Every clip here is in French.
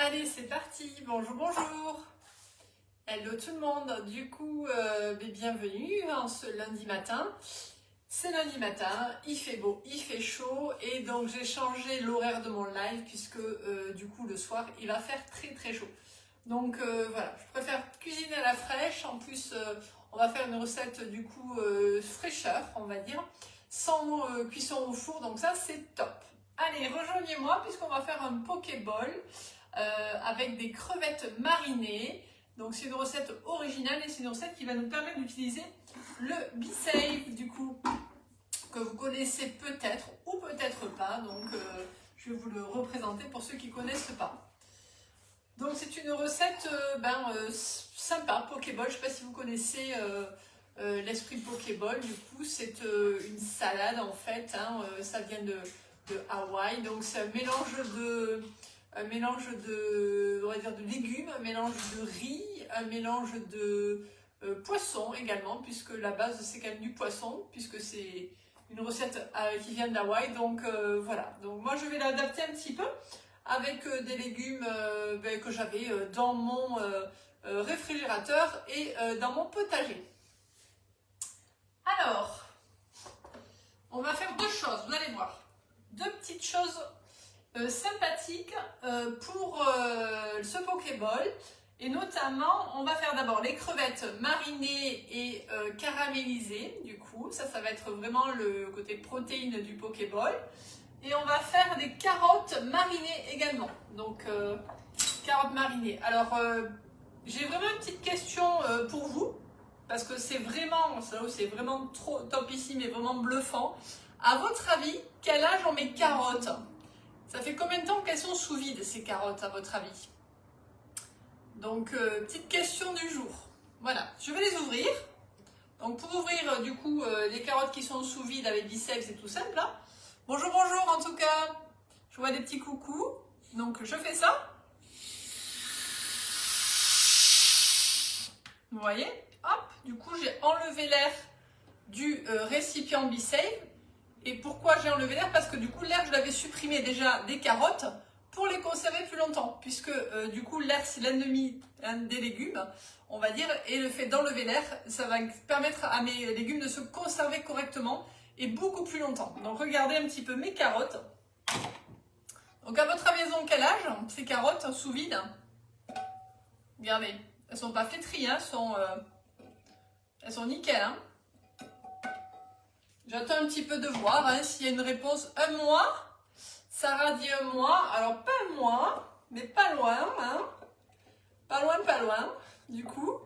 Allez, c'est parti. Bonjour, bonjour. Hello tout le monde. Du coup, bienvenue en ce lundi matin. C'est lundi matin, il fait beau, il fait chaud et donc j'ai changé l'horaire de mon live puisque du coup le soir il va faire très chaud. Donc voilà, je préfère cuisiner à la fraîche. En plus, on va faire une recette du coup fraîcheur, on va dire, sans cuisson au four. Donc ça c'est top. Allez, rejoignez-moi puisqu'on va faire un pokéball avec des crevettes marinées. Donc c'est une recette originale et c'est une recette qui va nous permettre d'utiliser le BeSafe du coup, que vous connaissez peut-être ou peut-être pas. Donc je vais vous le représenter pour ceux qui ne connaissent pas. Donc c'est une recette sympa, Pokéball. Je ne sais pas si vous connaissez l'esprit Pokéball. Du coup c'est une salade en fait, hein, ça vient de Hawaï. Donc c'est un mélange de, on va dire, de légumes, un mélange de riz, un mélange de poisson également, puisque la base c'est quand même du poisson, puisque c'est une recette qui vient d'Hawaï. Donc voilà, donc moi je vais l'adapter un petit peu avec des légumes que j'avais dans mon réfrigérateur et dans mon potager. Alors, on va faire deux choses, vous allez voir, deux petites choses sympathique pour ce Pokéball, et notamment on va faire d'abord les crevettes marinées et caramélisées. Du coup ça va être vraiment le côté protéine du Pokéball, et on va faire des carottes marinées également. Donc carottes marinées. Alors j'ai vraiment une petite question pour vous, parce que c'est vraiment trop top ici, mais vraiment bluffant. À votre avis, quel âge ont mes carottes? Ça fait combien de temps qu'elles sont sous vide, ces carottes, à votre avis? Donc, petite question du jour. Voilà, je vais les ouvrir. Donc, pour ouvrir, du coup, les carottes qui sont sous vide avec BeSafe, c'est tout simple. Hein. Bonjour, bonjour, en tout cas. Je vois des petits coucous. Donc, je fais ça. Vous voyez? Hop, du coup, j'ai enlevé l'air du récipient BeSafe. Et pourquoi j'ai enlevé l'air? Parce que du coup l'air je l'avais supprimé déjà des carottes pour les conserver plus longtemps, puisque du coup l'air c'est l'ennemi des légumes, on va dire, et le fait d'enlever l'air ça va permettre à mes légumes de se conserver correctement et beaucoup plus longtemps. Donc regardez un petit peu mes carottes. Donc à votre avis elles ont quel âge ces carottes sous vide? Regardez, elles sont pas flétries, hein, elles sont nickel. Hein. J'attends un petit peu de voir hein, s'il y a une réponse. Un mois. Sarah dit un mois. Alors pas un mois, mais pas loin. Hein. Pas loin. Du coup.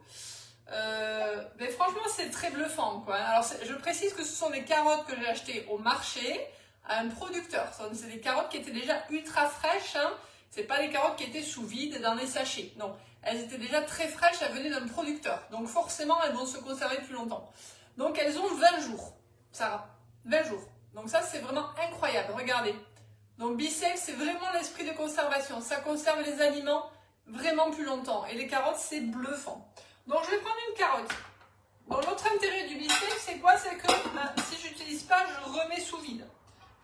Mais franchement, c'est très bluffant. Quoi. Alors je précise que ce sont des carottes que j'ai achetées au marché à un producteur. C'est des carottes qui étaient déjà ultra fraîches. Hein. Ce n'est pas des carottes qui étaient sous vide dans les sachets. Non, elles étaient déjà très fraîches. Elles venaient d'un producteur. Donc forcément, elles vont se conserver plus longtemps. Donc elles ont 20 jours. Sarah, 20 jours. Donc ça, c'est vraiment incroyable. Regardez. Donc BeSafe, c'est vraiment l'esprit de conservation. Ça conserve les aliments vraiment plus longtemps. Et les carottes, c'est bluffant. Donc je vais prendre une carotte. Donc l'autre intérêt du BeSafe, c'est quoi? C'est que si je n'utilise pas, je remets sous vide.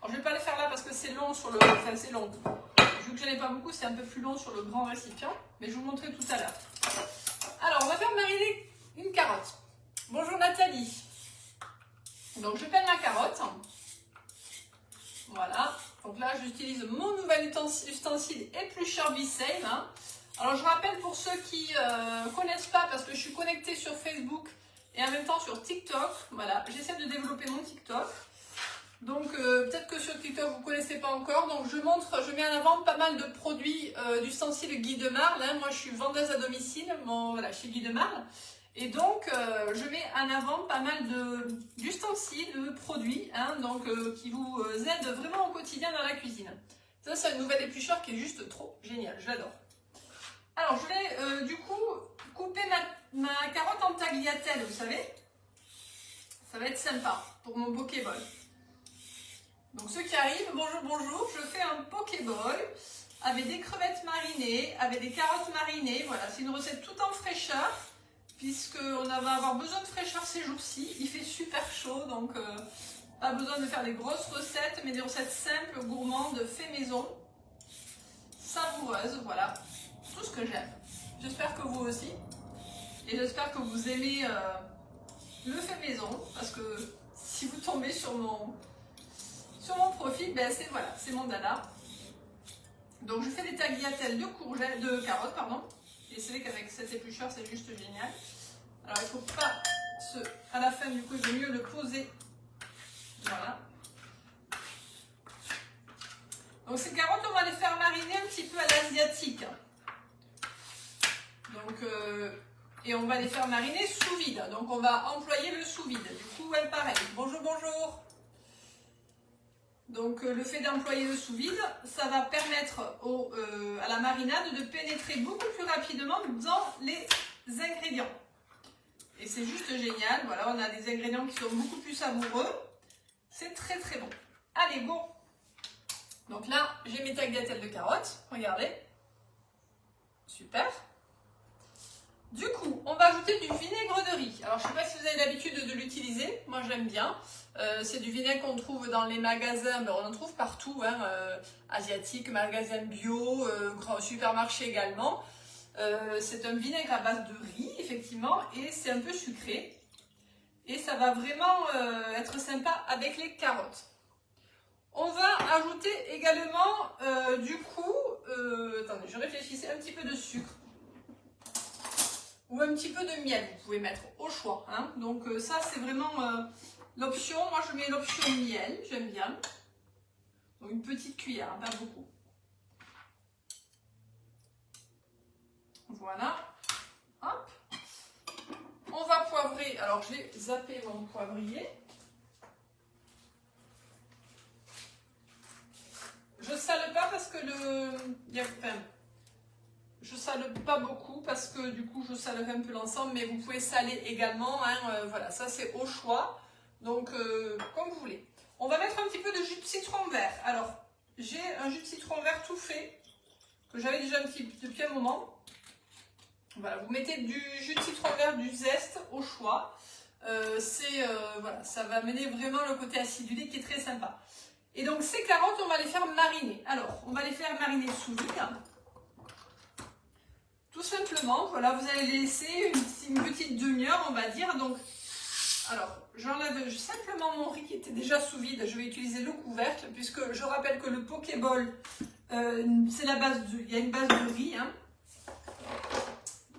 Alors je ne vais pas le faire là parce que c'est long sur le... Enfin, c'est long. Vu que je n'en ai pas beaucoup, c'est un peu plus long sur le grand récipient. Mais je vous montrerai tout à l'heure. Alors, on va faire mariner une carotte. Bonjour Nathalie. Donc je pèle ma carotte, voilà, donc là j'utilise mon nouvel ustensile éplucheur BeSafe. Hein. Alors je rappelle pour ceux qui ne connaissent pas, parce que je suis connectée sur Facebook et en même temps sur TikTok, voilà, j'essaie de développer mon TikTok. Donc peut-être que sur TikTok vous ne connaissez pas encore, donc je mets en avant pas mal de produits d'ustensiles Guy de Marle. Hein. Moi je suis vendeuse à domicile, voilà, chez Guy de Marle. Et donc, je mets en avant pas mal d'ustensiles, de produits, hein, donc, qui vous aident vraiment au quotidien dans la cuisine. Ça, c'est un nouvel éplucheur qui est juste trop génial, j'adore. Alors, je vais du coup couper ma carotte en tagliatelle, vous savez. Ça va être sympa pour mon Pokéball. Donc, ceux qui arrivent, bonjour, je fais un Pokéball avec des crevettes marinées, avec des carottes marinées. Voilà, c'est une recette tout en fraîcheur. Puisqu'on va avoir besoin de fraîcheur ces jours-ci, il fait super chaud, donc pas besoin de faire des grosses recettes, mais des recettes simples, gourmandes, fait maison, savoureuses, voilà. tout ce que j'aime. J'espère que vous aussi. Et j'espère que vous aimez le fait maison. Parce que si vous tombez sur mon profil, ben c'est mon dada. Donc je fais des tagliatelles de carottes, pardon. Et c'est vrai qu'avec cet éplucheur, c'est juste génial. Alors il ne faut pas à la fin du coup, il vaut mieux le poser. Voilà. Donc ces carottes, on va les faire mariner un petit peu à l'asiatique. Donc, et on va les faire mariner sous vide. Donc on va employer le sous vide. Du coup, ouais, pareil. Bonjour, bonjour. Donc le fait d'employer le sous vide, ça va permettre à la marinade de pénétrer beaucoup plus rapidement dans les ingrédients. Et c'est juste génial. Voilà, on a des ingrédients qui sont beaucoup plus savoureux. C'est très très bon. Allez, go! Donc là, j'ai mes tagliatelles de carottes. Regardez. Super. Du coup, on va ajouter du vinaigre de riz. Alors, je ne sais pas si vous avez l'habitude de l'utiliser. Moi, j'aime bien. C'est du vinaigre qu'on trouve dans les magasins. Ben, on en trouve partout, hein, asiatiques, magasins bio, supermarchés également. C'est un vinaigre à base de riz, effectivement, et c'est un peu sucré. Et ça va vraiment être sympa avec les carottes. On va ajouter également, attendez, je réfléchissais, un petit peu de sucre. Ou un petit peu de miel, vous pouvez mettre au choix. Hein. Donc ça, c'est vraiment l'option. Moi, je mets l'option miel, j'aime bien. Donc une petite cuillère, hein, pas beaucoup. Voilà. Hop. On va poivrer. Alors, j'ai zappé mon poivrier. Je sale pas parce que je sale pas beaucoup parce que du coup je salerai un peu l'ensemble, mais vous pouvez saler également. Hein, voilà, ça c'est au choix. Donc, comme vous voulez. On va mettre un petit peu de jus de citron vert. Alors, j'ai un jus de citron vert tout fait que j'avais déjà depuis un moment. Voilà, vous mettez du jus de citron vert, du zeste au choix. Voilà, ça va mener vraiment le côté acidulé qui est très sympa. Et donc ces carottes, on va les faire mariner. Alors, on va les faire mariner sous vide. Tout simplement, voilà, vous allez les laisser une petite demi-heure, on va dire. Donc, alors, j'enlève simplement mon riz qui était déjà sous vide. Je vais utiliser le couvercle, puisque je rappelle que le pokéball, c'est la base il y a une base de riz. Hein.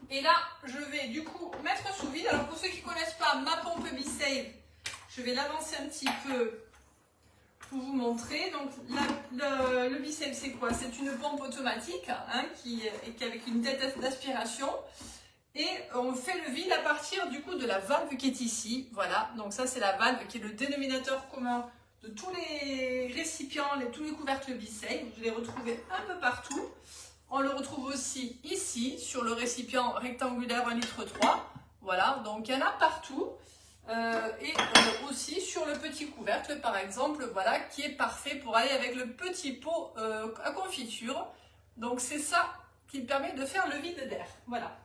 Et là, je vais du coup mettre sous vide. Alors, pour ceux qui ne connaissent pas ma pompe B-Save, je vais l'avancer un petit peu pour vous montrer. Donc le B-Save, c'est quoi? C'est une pompe automatique hein, qui avec une tête d'aspiration et on fait le vide à partir du coup de la valve qui est ici. Voilà, donc ça c'est la valve qui est le dénominateur commun de tous les récipients, tous les couvercles B-Save. Vous les retrouvez un peu partout. On le retrouve aussi ici sur le récipient rectangulaire 1,3 litre. Voilà, donc il y en a partout. Et aussi sur le petit couvercle par exemple, voilà, qui est parfait pour aller avec le petit pot à confiture. Donc c'est ça qui permet de faire le vide d'air. Voilà.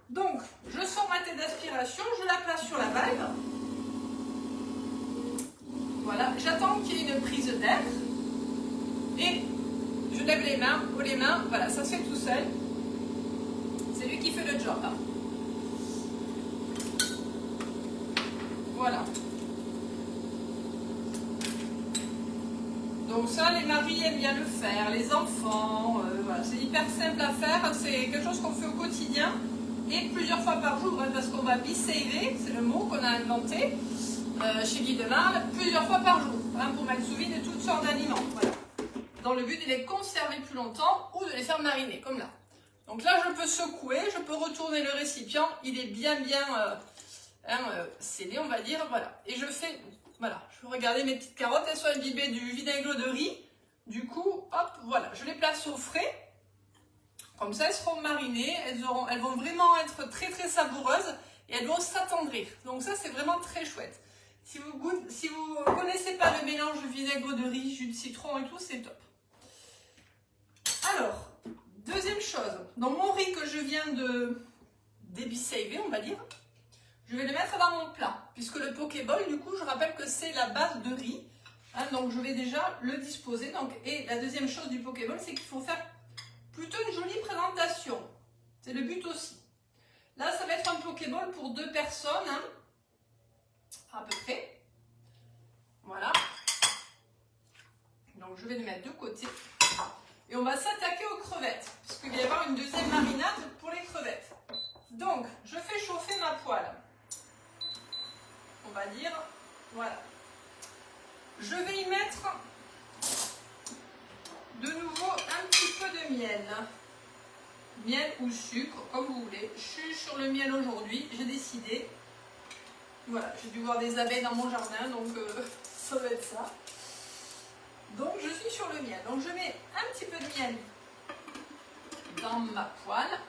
Donc je sors ma tête d'aspiration, je la place sur la valve. Voilà, j'attends qu'il y ait une prise d'air et je lève les mains, voilà, ça se fait tout seul. C'est lui qui fait le job. Hein. Voilà. Donc ça, les maris aiment bien le faire, les enfants, voilà, c'est hyper simple à faire, c'est quelque chose qu'on fait au quotidien et plusieurs fois par jour, hein, parce qu'on va B-Saver, c'est le mot qu'on a inventé chez Guy Demarle, plusieurs fois par jour, hein, pour mettre sous vide toutes sortes d'aliments, voilà. Dans le but de les conserver plus longtemps ou de les faire mariner, comme là. Donc là, je peux secouer, je peux retourner le récipient, il est bien scellé, on va dire, voilà. Et je fais, voilà, je regardais mes petites carottes, elles sont imbibées du vinaigre de riz. Du coup, hop, voilà, je les place au frais. Comme ça, elles seront marinées, elles vont vraiment être très très savoureuses et elles vont s'attendrir. Donc ça, c'est vraiment très chouette. Si vous ne connaissez pas le mélange de vinaigre de riz, jus de citron et tout, c'est top. Alors, deuxième chose, dans mon riz que je viens de B-Saver, on va dire, je vais le mettre dans mon plat, puisque le pokéball, du coup, je rappelle que c'est la base de riz. Hein, donc, je vais déjà le disposer. Donc, et la deuxième chose du pokéball, c'est qu'il faut faire plutôt une jolie présentation. C'est le but aussi. Là, ça va être un Pokéball pour 2 personnes, hein, à peu près. Voilà. Donc, je vais les mettre de côté. Et on va s'attaquer aux crevettes, parce qu'il va y avoir une deuxième marinade pour les crevettes. Donc, je fais chauffer ma poêle. On va dire, voilà. Je vais y mettre de nouveau un petit peu de miel. Miel ou sucre, comme vous voulez. Je suis sur le miel aujourd'hui, j'ai décidé. Voilà, j'ai dû voir des abeilles dans mon jardin, donc ça va être ça. Donc je suis sur le miel. Donc je mets un petit peu de miel dans ma poêle.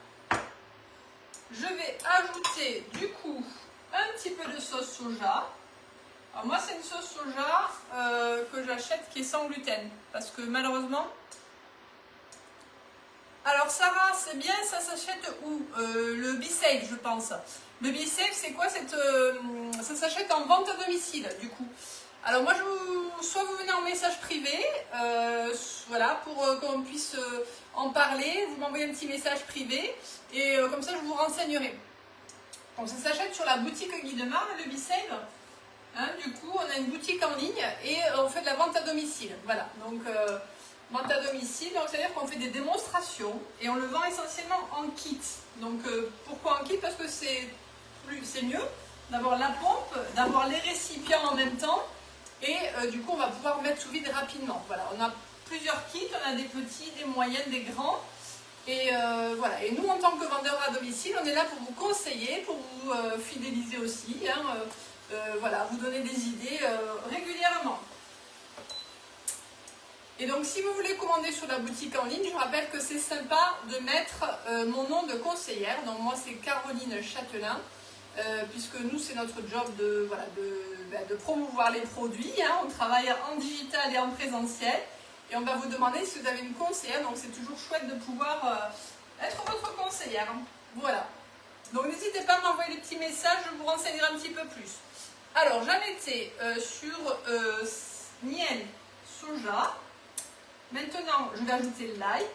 Je vais ajouter du coup un petit peu de sauce soja. Alors moi c'est une sauce soja que j'achète qui est sans gluten. Parce que malheureusement... Alors Sarah, c'est bien, ça s'achète où? Le B-Safe, je pense. Le B-Safe, c'est quoi? Ça s'achète en vente à domicile, du coup. Alors moi, soit vous venez en message privé, voilà, pour qu'on puisse en parler, vous m'envoyez un petit message privé, et comme ça, je vous renseignerai. Donc ça s'achète sur la boutique Guy de Marne, le B-Safe. Hein, du coup, on a une boutique en ligne, et on fait de la vente à domicile. Voilà, donc... vente à domicile, donc c'est-à-dire qu'on fait des démonstrations et on le vend essentiellement en kit. Donc pourquoi en kit? Parce que c'est mieux d'avoir la pompe, d'avoir les récipients en même temps et du coup on va pouvoir mettre sous vide rapidement. Voilà, on a plusieurs kits, on a des petits, des moyennes, des grands et voilà. Et nous en tant que vendeurs à domicile, on est là pour vous conseiller, pour vous fidéliser aussi, hein, voilà, vous donner des idées régulièrement. Et donc si vous voulez commander sur la boutique en ligne, je vous rappelle que c'est sympa de mettre mon nom de conseillère. Donc moi c'est Caroline Châtelain, puisque nous c'est notre job de, voilà, de promouvoir les produits. Hein. On travaille en digital et en présentiel. Et on va vous demander si vous avez une conseillère. Donc c'est toujours chouette de pouvoir être votre conseillère. Voilà. Donc n'hésitez pas à m'envoyer des petits messages, je vous renseignerai un petit peu plus. Alors j'en étais sur miel soja. Maintenant, je vais ajouter l'ail,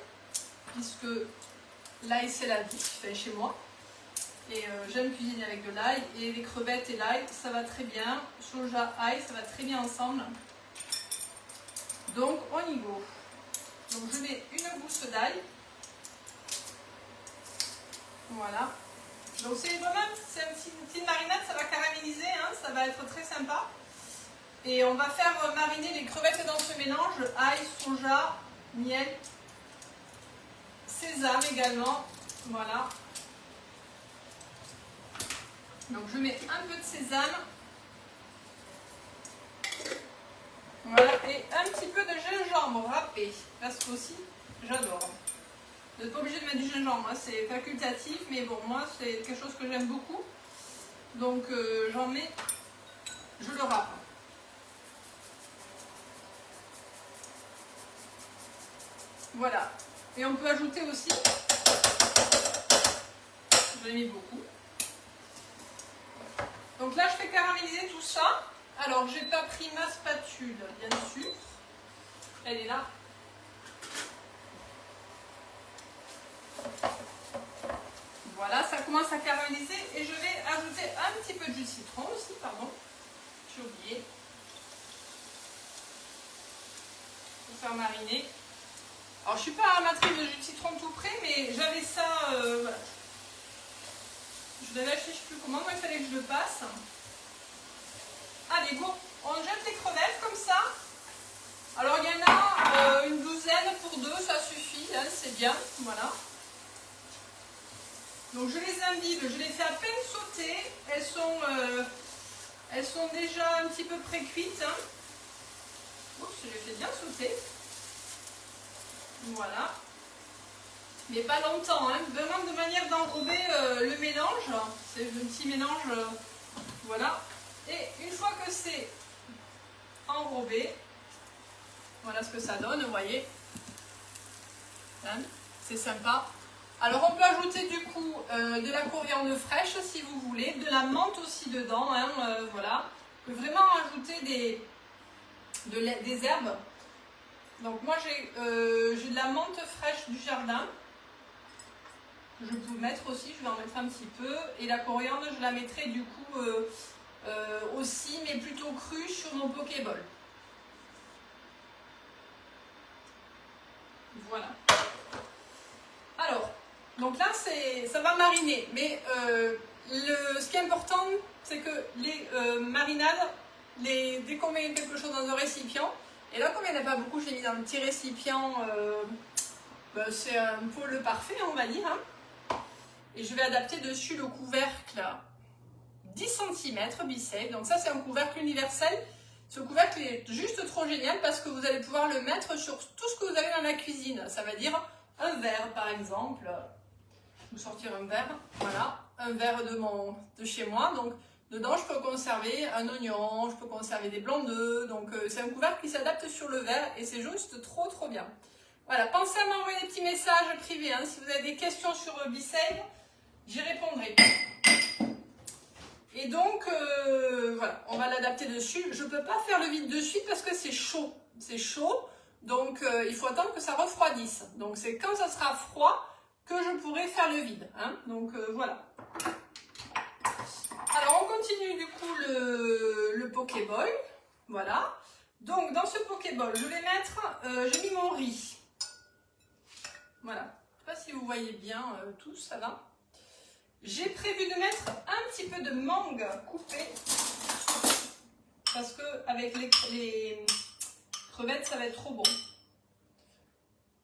puisque l'ail c'est la vie, fait chez moi. Et j'aime cuisiner avec de l'ail. Et les crevettes et l'ail, ça va très bien. Soja, ail, ça va très bien ensemble. Donc, on y go. Donc, je mets une gousse d'ail. Voilà. Donc, c'est vraiment une petite marinade, ça va caraméliser, hein, ça va être très sympa. Et on va faire mariner les crevettes dans ce mélange, ail, soja, miel, sésame également, voilà. Donc je mets un peu de sésame, voilà, et un petit peu de gingembre râpé, parce que aussi j'adore. Vous n'êtes pas obligé de mettre du gingembre, hein, c'est facultatif, mais bon, moi c'est quelque chose que j'aime beaucoup. Donc j'en mets, je le râpe. Voilà. Et on peut ajouter aussi, j'en ai mis beaucoup. Donc là, je fais caraméliser tout ça. Alors, j'ai pas pris ma spatule, bien sûr. Elle est là. Voilà, ça commence à caraméliser. Et je vais ajouter un petit peu de jus de citron aussi, pardon. J'ai oublié. Pour faire mariner. Alors, je ne suis pas amatrice de jus de citron tout près, mais j'avais ça, voilà. Je l'avais acheté, je ne sais plus comment, moi il fallait que je le passe. Allez, go, on jette les crevettes comme ça. Alors, il y en a une douzaine pour 2, ça suffit, hein, c'est bien, voilà. Donc, je les imbibe, je les fais à peine sauter. Elles sont déjà un petit peu pré-cuites. Hein. Oups, je les fais bien sauter. Voilà. Mais pas longtemps, hein. Vraiment de manière d'enrober le mélange. C'est un petit mélange, voilà. Et une fois que c'est enrobé, voilà ce que ça donne, vous voyez. Hein, c'est sympa. Alors on peut ajouter du coup de la coriandre fraîche si vous voulez, de la menthe aussi dedans, hein, voilà. On peut vraiment ajouter des herbes. Donc moi j'ai de la menthe fraîche du jardin. Je peux mettre aussi, je vais en mettre un petit peu. Et la coriandre, je la mettrai du coup aussi, mais plutôt crue sur mon pokéball. Voilà. Alors, donc là, ça va mariner. Mais ce qui est important, c'est que les marinades, dès qu'on met quelque chose dans un récipient, et là, comme il n'y en a pas beaucoup, je l'ai mis dans le petit récipient, c'est un pot parfait, on va dire. Hein. Et je vais adapter dessus le couvercle 10 cm Be-Safe. Donc ça, c'est un couvercle universel. Ce couvercle est juste trop génial parce que vous allez pouvoir le mettre sur tout ce que vous avez dans la cuisine. Ça veut dire un verre, par exemple. Je vais vous sortir un verre. Voilà, un verre de chez moi. Donc dedans, je peux conserver un oignon, je peux conserver des blancs d'œufs. Donc c'est un couvercle qui s'adapte sur le verre et c'est juste trop bien. Voilà, pensez à m'envoyer des petits messages privés. Hein, si vous avez des questions sur Be-Safe, j'y répondrai. Et donc, voilà, on va l'adapter dessus. Je ne peux pas faire le vide de suite parce que c'est chaud. C'est chaud, donc il faut attendre que ça refroidisse. Donc, c'est quand ça sera froid que je pourrai faire le vide. Hein. Donc, voilà. Alors, on continue du coup le Pokéball. Voilà. Donc, dans ce Pokéball, je vais mettre, j'ai mis mon riz. Voilà. Je ne sais pas si vous voyez bien tout, ça va. J'ai prévu de mettre un petit peu de mangue coupée parce que avec les crevettes, ça va être trop bon.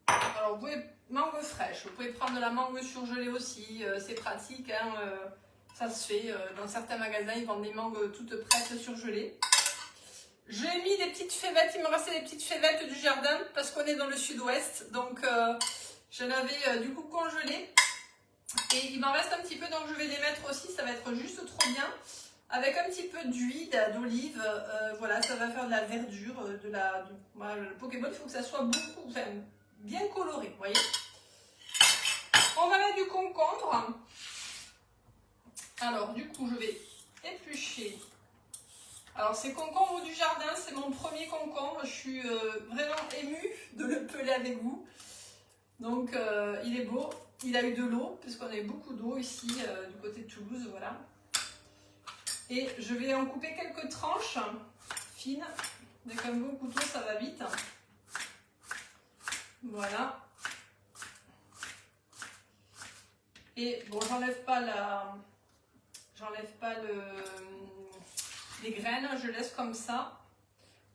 Alors, vous pouvez mangue fraîche, vous pouvez prendre de la mangue surgelée aussi, c'est pratique, hein, ça se fait. Dans certains magasins, ils vendent des mangues toutes prêtes surgelées. J'ai mis des petites févettes, il me restait des petites févettes du jardin parce qu'on est dans le sud-ouest, donc j'en avais du coup congelé. Et il m'en reste un petit peu, donc je vais les mettre aussi, ça va être juste trop bien. Avec un petit peu d'huile d'olive, voilà, ça va faire de la verdure, voilà, le Pokéball, il faut que ça soit bien coloré, vous voyez. On va mettre du concombre. Alors, du coup, je vais éplucher. Alors, c'est concombre du jardin, c'est mon premier concombre, je suis vraiment émue de le peler avec vous. Donc, il est beau. Il a eu de l'eau, puisqu'on a eu beaucoup d'eau ici, du côté de Toulouse, voilà. Et je vais en couper quelques tranches fines. Avec un bon couteau, ça va vite. Voilà. Et bon, j'enlève pas les graines, je laisse comme ça.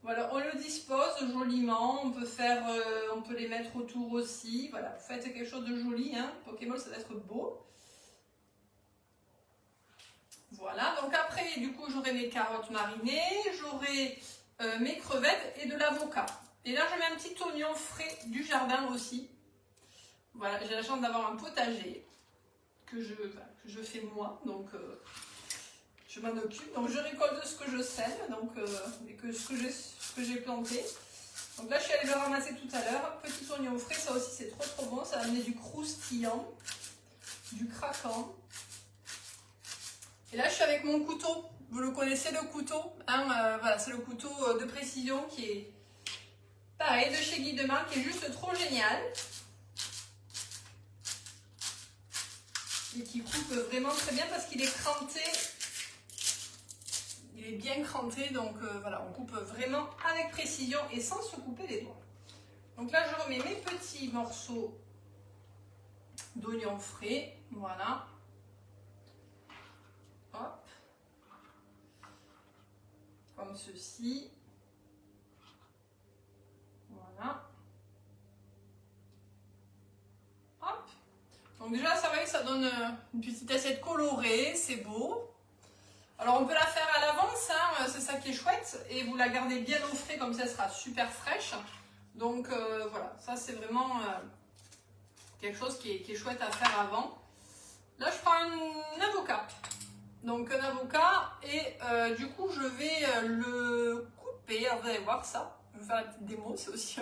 Voilà, on le dispose joliment, on peut les mettre autour aussi. Voilà, vous faites quelque chose de joli, hein. Pokéball, ça va être beau. Voilà, donc après, du coup, j'aurai mes carottes marinées, j'aurai mes crevettes et de l'avocat. Et là, je mets un petit oignon frais du jardin aussi. Voilà, j'ai la chance d'avoir un potager que je fais moi, donc je m'en occupe. Donc je récolte ce que je sème, donc et ce que j'ai planté. Donc là, je suis allée le ramasser tout à l'heure. Petit oignon frais, ça aussi c'est trop bon. Ça va amener du croustillant, du craquant. Et là, je suis avec mon couteau. Vous le connaissez, le couteau, hein, voilà, c'est le couteau de précision qui est pareil de chez Guy Demarque, qui est juste trop génial. Et qui coupe vraiment très bien parce qu'il est cranté. Il est bien cranté, donc voilà, on coupe vraiment avec précision et sans se couper les doigts. Donc là, je remets mes petits morceaux d'oignons frais, voilà. Hop. Comme ceci. Voilà. Hop. Donc déjà, ça va, ça donne une petite assiette colorée, c'est beau. Alors on peut la faire à l'avance, hein, c'est ça qui est chouette, et vous la gardez bien au frais, comme ça elle sera super fraîche. Donc voilà, ça c'est vraiment quelque chose qui est chouette à faire avant. Là je prends un avocat, donc un avocat, et du coup je vais le couper. Alors vous allez voir ça, je vais faire la petite démo, c'est aussi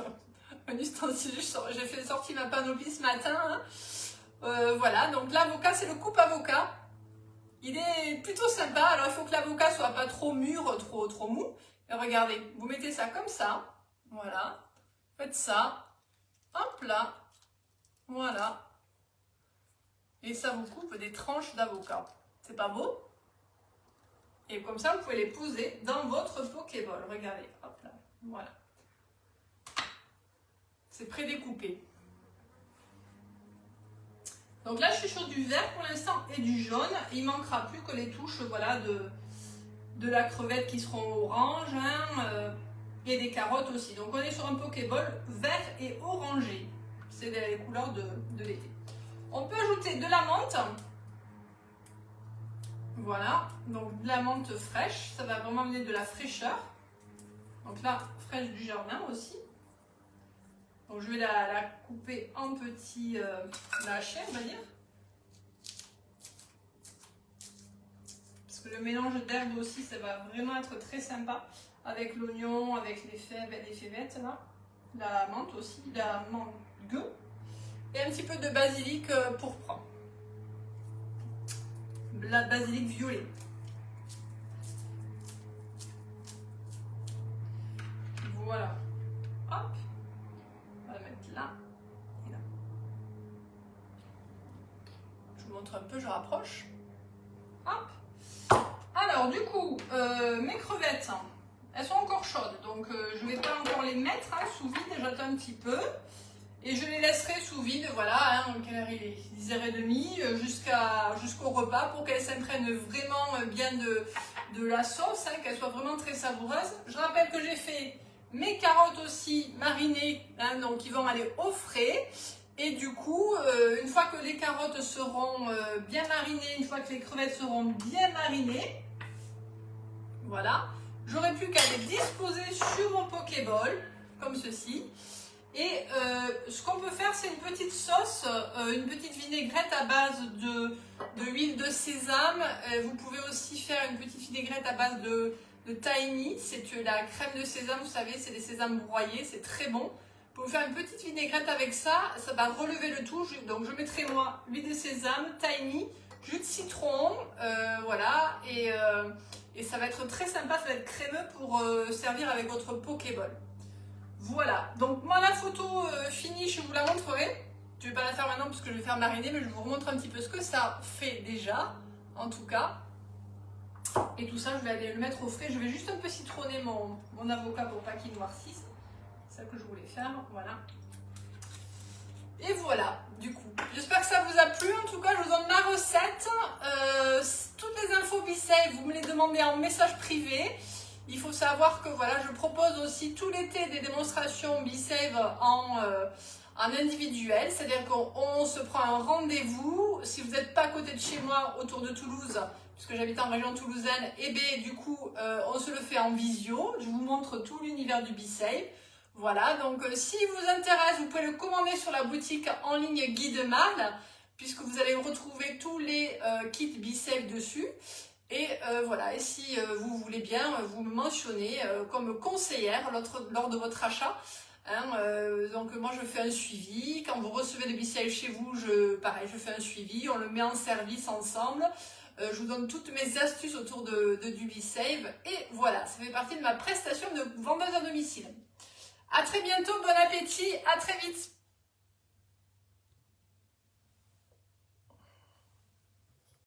un ustensile, j'ai fait sortir ma panoplie ce matin. Hein. Voilà, donc l'avocat c'est le coupe-avocat. Il est plutôt sympa, alors il faut que l'avocat soit pas trop mûr, trop mou. Et regardez, vous mettez ça comme ça, voilà. Faites ça. Hop là. Voilà. Et ça vous coupe des tranches d'avocat. C'est pas beau? Et comme ça, vous pouvez les poser dans votre Pokéball. Regardez. Hop là. Voilà. C'est prédécoupé. Donc là, je suis sur du vert pour l'instant et du jaune. Il ne manquera plus que les touches voilà, de la crevette qui seront orange et des carottes aussi. Donc on est sur un Pokéball vert et orangé. C'est les couleurs de l'été. On peut ajouter de la menthe. Voilà, donc de la menthe fraîche. Ça va vraiment amener de la fraîcheur. Donc là, fraîche du jardin aussi. Donc je vais la couper en petits, la hacher, on va dire. Parce que le mélange d'herbes aussi, ça va vraiment être très sympa. Avec l'oignon, avec les fèves là. La menthe aussi, la mangue. Et un petit peu de basilic pourpre. La basilic violet. Voilà. Hop. On va la mettre là et là. Je vous montre un peu, je rapproche. Hop. Alors du coup, mes crevettes, elles sont encore chaudes. Donc je ne vais pas encore les mettre sous vide, j'attends un petit peu. Et je les laisserai sous vide, voilà, donc il est 10h30 jusqu'au repas pour qu'elles s'imprègnent vraiment bien de la sauce, qu'elles soient vraiment très savoureuses. Je rappelle que j'ai fait mes carottes aussi marinées, donc ils vont aller au frais. Et du coup, une fois que les carottes seront bien marinées, une fois que les crevettes seront bien marinées, voilà, j'aurai plus qu'à les disposer sur mon Pokéball, comme ceci. Et ce qu'on peut faire, c'est une petite sauce, une petite vinaigrette à base de huile de sésame. Vous pouvez aussi faire une petite vinaigrette à base de tahini. C'est la crème de sésame, vous savez, c'est des sésames broyés, c'est très bon. Vous pouvez faire une petite vinaigrette avec ça, ça va relever le tout. Donc je mettrai moi huile de sésame, tahini, jus de citron, voilà. Et ça va être très sympa, ça va être crémeux pour servir avec votre Pokéball. Voilà, donc moi la photo finie, je vous la montrerai. Je ne vais pas la faire maintenant parce que je vais faire mariner, mais je vous remontre un petit peu ce que ça fait déjà, en tout cas. Et tout ça, je vais aller le mettre au frais. Je vais juste un peu citronner mon avocat pour pas qu'il noircisse. C'est ça que je voulais faire, voilà. Et voilà, du coup. J'espère que ça vous a plu. En tout cas, je vous donne la recette. Toutes les infos BeSafe, vous me les demandez en message privé. Il faut savoir que voilà, je propose aussi tout l'été des démonstrations BeSafe en individuel. C'est-à-dire qu'on se prend un rendez-vous. Si vous n'êtes pas à côté de chez moi, autour de Toulouse, puisque j'habite en région toulousaine, et bien du coup, on se le fait en visio. Je vous montre tout l'univers du BeSafe. Voilà, donc si vous intéresse, vous pouvez le commander sur la boutique en ligne Guidemal, puisque vous allez retrouver tous les kits BeSafe dessus. Et voilà, et si vous voulez bien, vous me mentionnez comme conseillère lors de votre achat. Donc moi je fais un suivi. Quand vous recevez le BeSafe chez vous, pareil, je fais un suivi. On le met en service ensemble. Je vous donne toutes mes astuces autour du BeSafe. Et voilà, ça fait partie de ma prestation de vendeuse à domicile. À très bientôt, bon appétit, à très vite.